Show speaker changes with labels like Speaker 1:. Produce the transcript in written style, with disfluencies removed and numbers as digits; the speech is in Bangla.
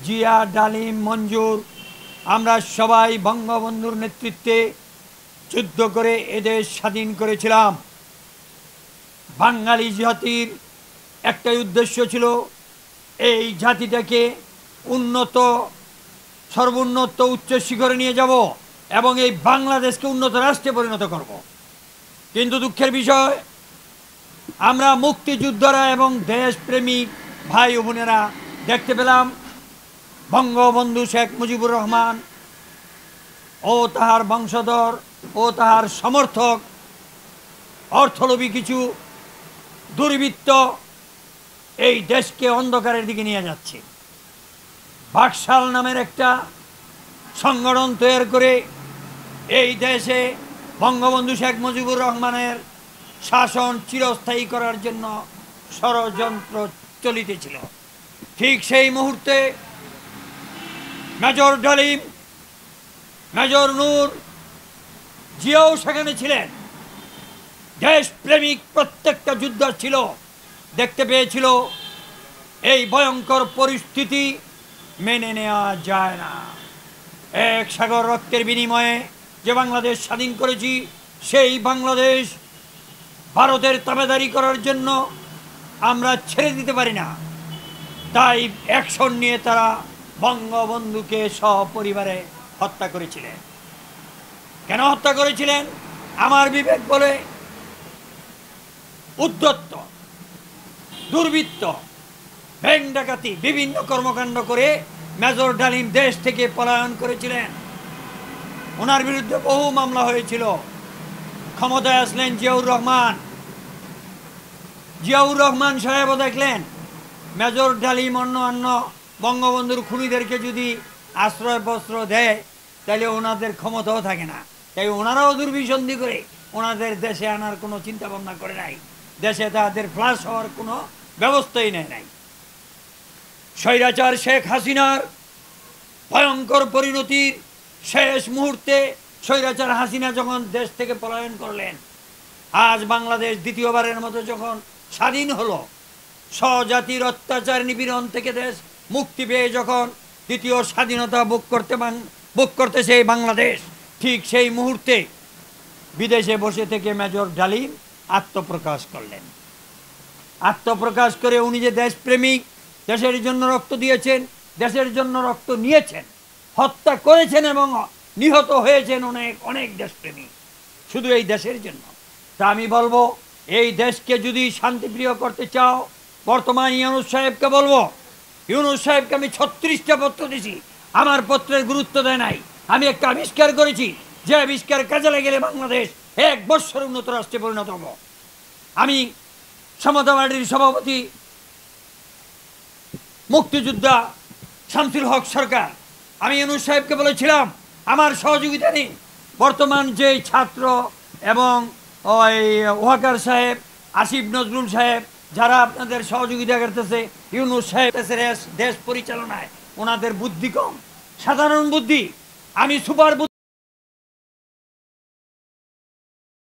Speaker 1: জিয়া, ডালিম, মঞ্জুর আমরা সবাই বঙ্গবন্ধুর নেতৃত্বে যুদ্ধ করে এদেশ স্বাধীন করেছিলাম। বাঙালি জাতির একটাই উদ্দেশ্য ছিল এই জাতিটাকে উন্নত, সর্বোন্নত উচ্চ শিখরে নিয়ে যাব এবং এই বাংলাদেশকে উন্নত রাষ্ট্রে পরিণত করব। কিন্তু দুঃখের বিষয়, আমরা মুক্তিযোদ্ধারা এবং দেশপ্রেমিক ভাই ও বোনেরা দেখতে পেলাম বঙ্গবন্ধু শেখ মুজিবুর রহমান ও তাহার বংশধর ও তাহার সমর্থক অর্থলোভী কিছু দুর্বৃত্ত এই দেশকে অন্ধকারের দিকে নিয়ে যাচ্ছে। বাকশাল নামের একটা সংগঠন তৈরি করে এই দেশে বঙ্গবন্ধু শেখ মুজিবুর রহমানের শাসন চিরস্থায়ী করার জন্য ষড়যন্ত্র চলিতেছিল। ঠিক সেই মুহূর্তে মেজর ডালিম, মেজর নূর, জিয়াও সেখানে ছিলেন। দেশপ্রেমিক প্রত্যেকটা যোদ্ধা ছিল, দেখতে পেয়েছিল এই ভয়ঙ্কর পরিস্থিতি মেনে নেওয়া যায় না। এক সাগর রক্তের বিনিময়ে যে বাংলাদেশ স্বাধীন করেছি, সেই বাংলাদেশ ভারতের তাবেদারি করার জন্য আমরা ছেড়ে দিতে পারি না। তাই অ্যাকশন নিয়ে তারা বঙ্গবন্ধুকে সপরিবারে হত্যা করেছিলেন। কেন হত্যা করেছিলেন? আমার বিবেক বলে উদ্ধত্ত, দুর্বৃত্ত, ব্যাংক ডাকাতি, বিভিন্ন কর্মকাণ্ড করে মেজর ডালিম দেশ থেকে পলায়ন করেছিলেন। ওনার বিরুদ্ধে বহু মামলা হয়েছিল। ক্ষমতায় আসলেন জিয়াউর রহমান। জিয়াউর রহমান সাহেবও দেখলেন মেজর ডালিম অন্য বঙ্গবন্ধুর খুনিদেরকে যদি আশ্রয় বস্ত্র দেয় তাহলে ওনাদের ক্ষমতাও থাকে না। তাই ওনারাও দুর্বিসন্ধি করে ওনাদের দেশে আনার কোনো চিন্তা ভাবনা করে নাই। দেশে তাদের ফ্লাশ হওয়ার কোনো ব্যবস্থাই নেয় নাই। স্বৈরাচার শেখ হাসিনার ভয়ঙ্কর পরিণতির শেষ মুহূর্তে স্বৈরাচার হাসিনা যখন দেশ থেকে পলায়ন করলেন, আজ বাংলাদেশ দ্বিতীয়বারের মতো যখন স্বাধীন হলো, স্বজাতির অত্যাচার নিপীড়ন থেকে দেশ মুক্তি পেয়ে যখন দ্বিতীয় স্বাধীনতা ভোগ করতেছে বাংলাদেশ, ঠিক সেই মুহূর্তে বিদেশে বসে থেকে মেজর ডালিম আত্মপ্রকাশ করলেন। আত্মপ্রকাশ করে উনি যে দেশপ্রেমিক, দেশের জন্য রক্ত দিয়েছেন, দেশের জন্য রক্ত নিয়েছেন, হত্যা করেছেন এবং নিহত হয়েছেন অনেক দেশপ্রেমিক শুধু এই দেশের জন্য। তা আমি বলবো, এই দেশকে যদি শান্তিপ্রিয় করতে চাও, বর্তমান ইউনূস সাহেবকে বলবো, ইউনূস সাহেবকে আমি 36টা পত্র দিয়েছি, আমার পত্রের গুরুত্ব দেয় নাই। আমি একটা আবিষ্কার করেছি, যে আবিষ্কার কাজে লেগে বাংলাদেশ 1 বৎসর উন্নত রাষ্ট্রে পরিণত হব। আমি সমতা পার্টির সভাপতি মুক্তিযোদ্ধা শামসুল হক সরকার, আমি ইউনূস সাহেবকে বলেছিলাম আমার সহযোগিতা নিন। বর্তমান যে ছাত্র এবং ওই ওয়াকার সাহেব, আসিফ নজরুল সাহেব, যারা আপনাদের সহযোগিতা করতেছে, ইউনূস সাহেব দেশ পরিচালনায় ওনাদের বুদ্ধি কম, সাধারণ বুদ্ধি। আমি সুপার বুদ্ধি